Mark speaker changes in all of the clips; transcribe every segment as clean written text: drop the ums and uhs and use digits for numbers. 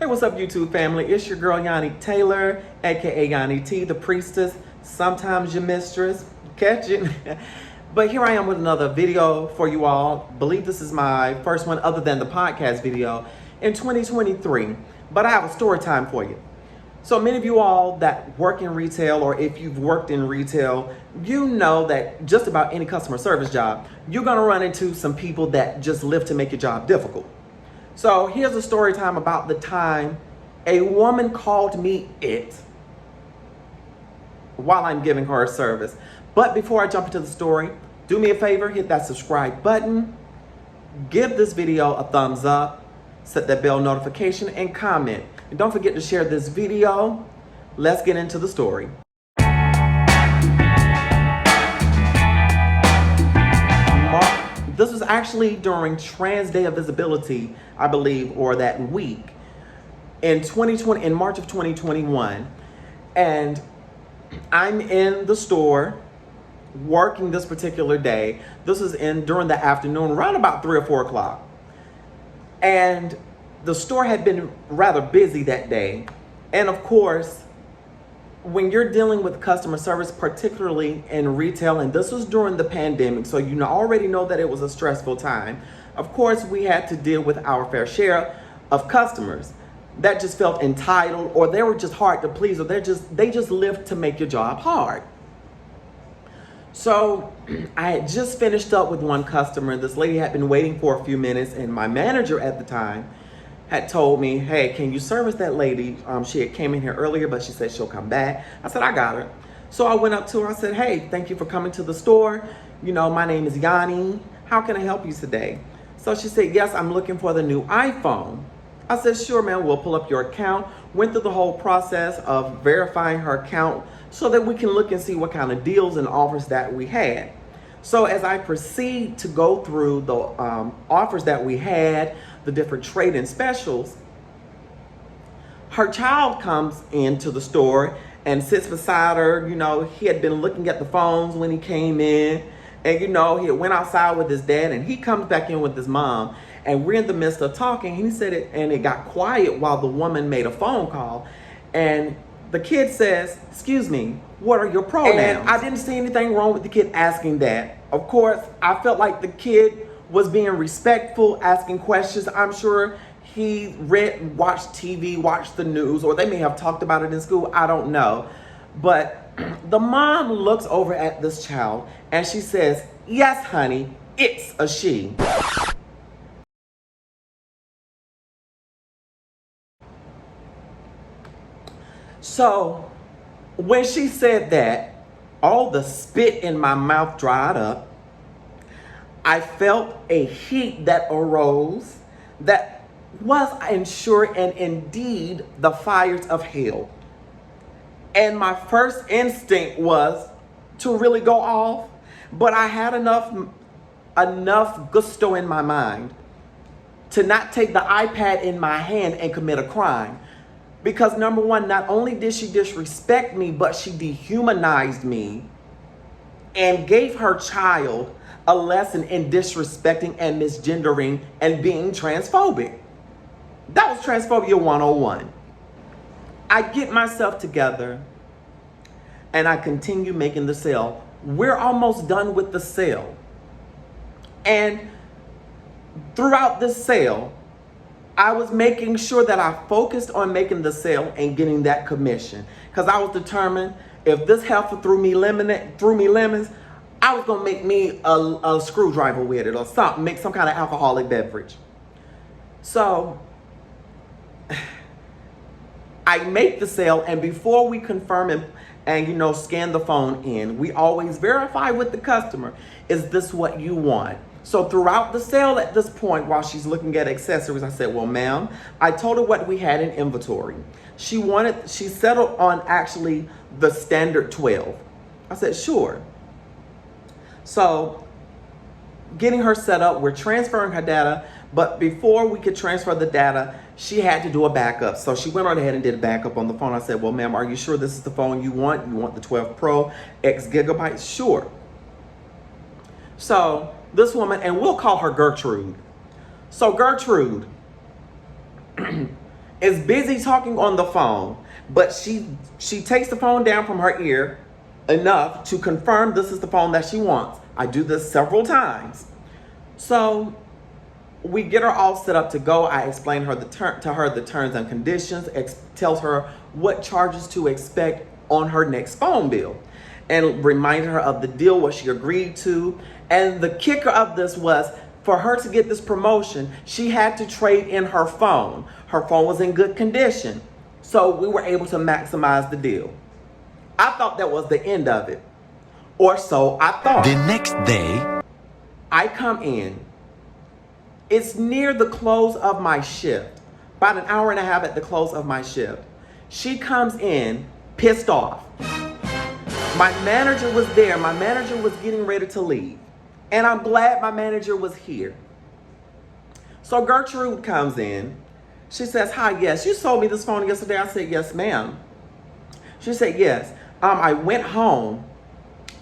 Speaker 1: Hey, what's up, YouTube family? It's your girl, Yanni Taylor, aka Yanni T, the priestess, sometimes your mistress. Catch it. But here I am with another video for you all. Believe this is my first one other than the podcast video in 2023. But I have a story time for you. So many of you all that work in retail, or if you've worked in retail, you know that just about any customer service job, you're gonna run into some people that just live to make your job difficult. So here's a story time about the time a woman called me it while I'm giving her a service. But before I jump into the story, do me a favor, hit that subscribe button, give this video a thumbs up, set that bell notification, and comment. And don't forget to share this video. Let's get into the story. This was actually during Trans Day of Visibility, I believe, or that week in March of 2021. And I'm in the store working this particular day. This was during the afternoon, around about 3 or 4 o'clock. And the store had been rather busy that day. And of course, when you're dealing with customer service, particularly in retail, and this was during the pandemic, so you already know that it was a stressful time. Of course, we had to deal with our fair share of customers that just felt entitled, or they were just hard to please, or they just lived to make your job hard. So I had just finished up with one customer. This lady had been waiting for a few minutes, and my manager at the time had told me, hey, can you service that lady? She had came in here earlier, but she said she'll come back. I said, I got her. So I went up to her. I said, hey, thank you for coming to the store. You know, my name is Yanni. How can I help you today? So she said, yes, I'm looking for the new iPhone. I said, sure, ma'am, we'll pull up your account. Went through the whole process of verifying her account so that we can look and see what kind of deals and offers that we had. So as I proceed to go through the offers that we had, the different trade-in specials, her child comes into the store and sits beside her. You know, he had been looking at the phones when he came in, and you know, he went outside with his dad, and he comes back in with his mom, and we're in the midst of talking. He said it, and it got quiet while the woman made a phone call, and the kid says, excuse me, what are your pronouns? And I didn't see anything wrong with the kid asking that. Of course, I felt like the kid was being respectful, asking questions. I'm sure he watched TV, watched the news, or they may have talked about it in school. I don't know. But the mom looks over at this child and she says, yes, honey, it's a she. So when she said that, all the spit in my mouth dried up. I felt a heat that arose that was, I'm sure, and indeed the fires of hell. And my first instinct was to really go off, but I had enough gusto in my mind to not take the iPad in my hand and commit a crime. Because number one, not only did she disrespect me, but she dehumanized me and gave her child a lesson in disrespecting and misgendering and being transphobic. That was transphobia 101. I get myself together and I continue making the sale. We're almost done with the sale. And throughout this sale, I was making sure that I focused on making the sale and getting that commission. Because I was determined, if this heifer threw me lemons, I was gonna make me a screwdriver with it or something, make some kind of alcoholic beverage. So I make the sale, and before we confirm and scan the phone in, we always verify with the customer, is this what you want? So throughout the sale at this point, while she's looking at accessories, I said, well, ma'am, I told her what we had in inventory. She settled on actually the standard 12. I said, sure. So getting her set up, we're transferring her data, but before we could transfer the data, she had to do a backup. So she went on ahead and did a backup on the phone. I said, well, ma'am, are you sure this is the phone you want? You want the 12 Pro, X gigabytes? Sure. So this woman, and we'll call her Gertrude. So Gertrude is busy talking on the phone, but she takes the phone down from her ear enough to confirm this is the phone that she wants. I do this several times. So we get her all set up to go. I explain to her the terms and conditions, tells her what charges to expect on her next phone bill, and remind her of the deal, what she agreed to. And the kicker of this was, for her to get this promotion, she had to trade in her phone. Her phone was in good condition, so we were able to maximize the deal. I thought that was the end of it, or so I thought.
Speaker 2: The next day,
Speaker 1: I come in. It's near the close of my shift, about an hour and a half at the close of my shift. She comes in pissed off. My manager was there. My manager was getting ready to leave. And I'm glad my manager was here. So Gertrude comes in. She says, "Hi, yes, you sold me this phone yesterday." I said, "Yes, ma'am." She said, "Yes. I went home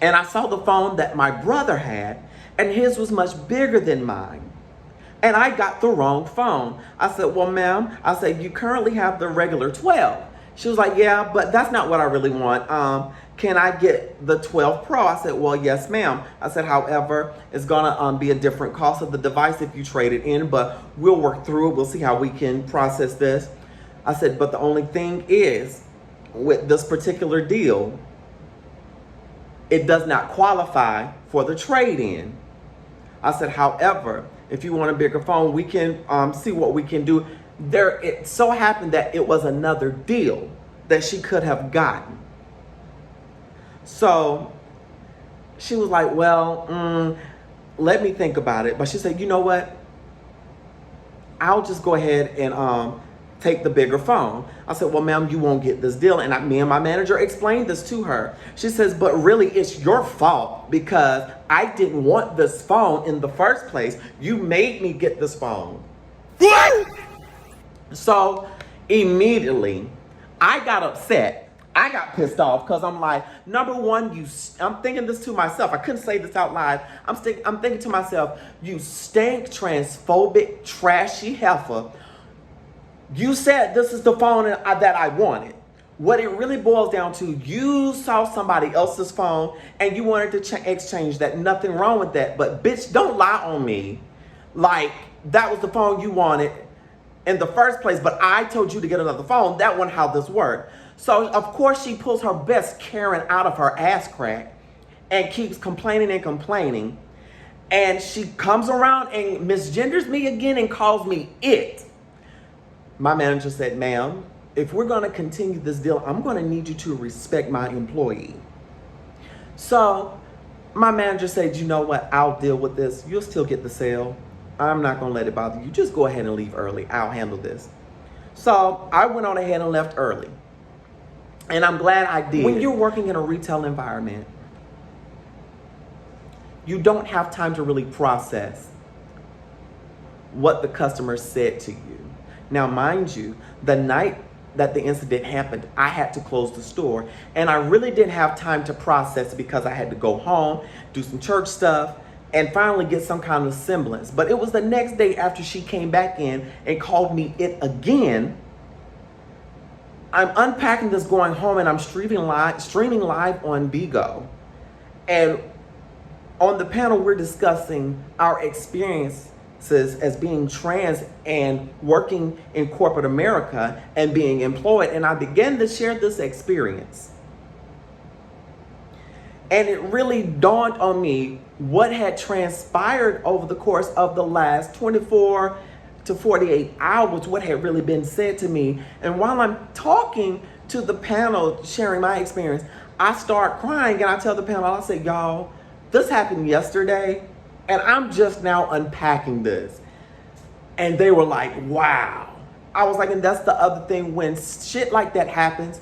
Speaker 1: and I saw the phone that my brother had, and his was much bigger than mine. And I got the wrong phone." I said, "Well, ma'am," I said, "you currently have the regular 12. She was like, "Yeah, but that's not what I really want. Can I get the 12 Pro?" I said, "Well, yes, ma'am." I said, "However, it's gonna be a different cost of the device if you trade it in, but we'll work through it. We'll see how we can process this." I said, "But the only thing is, with this particular deal, it does not qualify for the trade-in." I said, "However, if you want a bigger phone, we can see what we can do." It so happened that it was another deal that she could have gotten. So she was like, "Well, let me think about it." But she said, "You know what? I'll just go ahead and take the bigger phone." I said, "Well, ma'am, you won't get this deal." And me and my manager explained this to her. She says, "But really, it's your fault because I didn't want this phone in the first place. You made me get this phone." What? So immediately, I got upset. I got pissed off because I'm like, number one, I'm thinking this to myself. I couldn't say this out loud. I'm thinking to myself, "You stank, transphobic, trashy heifer. You said this is the phone that I wanted." What it really boils down to, you saw somebody else's phone and you wanted to exchange that. Nothing wrong with that. But bitch, don't lie on me like that was the phone you wanted in the first place, but I told you to get another phone. That wasn't how this worked. So of course she pulls her best Karen out of her ass crack and keeps complaining and complaining. And she comes around and misgenders me again and calls me it. My manager said, "Ma'am, if we're going to continue this deal, I'm going to need you to respect my employee." So my manager said, "You know what? I'll deal with this. You'll still get the sale. I'm not going to let it bother you. Just go ahead and leave early. I'll handle this." So I went on ahead and left early. And I'm glad I did. When you're working in a retail environment, you don't have time to really process what the customer said to you. Now, mind you, the night that the incident happened, I had to close the store. And I really didn't have time to process it because I had to go home, do some church stuff, and finally get some kind of semblance. But it was the next day after she came back in and called me it again. I'm unpacking this going home and I'm streaming live on Bigo. And on the panel, we're discussing our experiences as being trans and working in corporate America and being employed. And I began to share this experience. And it really dawned on me what had transpired over the course of the last 24 to 48 hours, what had really been said to me. And while I'm talking to the panel, sharing my experience, I start crying and I tell the panel, I say, "Y'all, this happened yesterday and I'm just now unpacking this." And they were like, "Wow." I was like, and that's the other thing, when shit like that happens,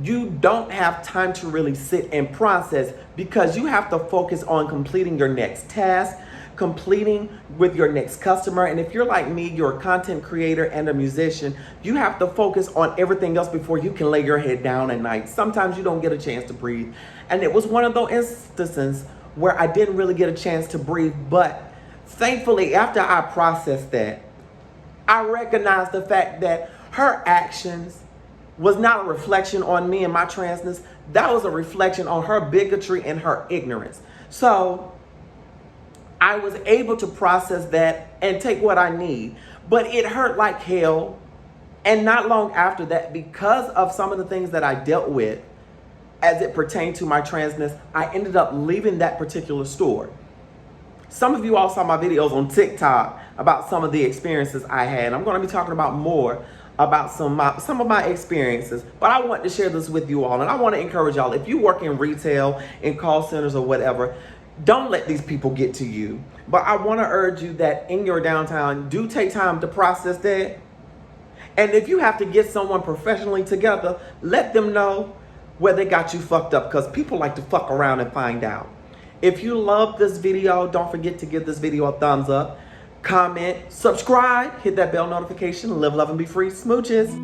Speaker 1: you don't have time to really sit and process because you have to focus on completing your next task, completing with your next customer. And if you're like me, you're a content creator and a musician, you have to focus on everything else before you can lay your head down at night. Sometimes you don't get a chance to breathe. And it was one of those instances where I didn't really get a chance to breathe. But thankfully, after I processed that, I recognized the fact that her actions was not a reflection on me and my transness. That was a reflection on her bigotry and her ignorance. So I was able to process that and take what I need. But it hurt like hell. And not long after that, because of some of the things that I dealt with as it pertained to my transness, I ended up leaving that particular store. Some of you all saw my videos on TikTok about some of the experiences I had. I'm going to be talking about more about some of my experiences, but I want to share this with you all. And I want to encourage y'all, if you work in retail, in call centers or whatever, don't let these people get to you. But I want to urge you that in your downtime, do take time to process that. And if you have to get someone professionally together, let them know where they got you fucked up, because people like to fuck around and find out. If you love this video, don't forget to give this video a thumbs up, comment, subscribe, hit that bell notification, live, love, and be free. Smooches.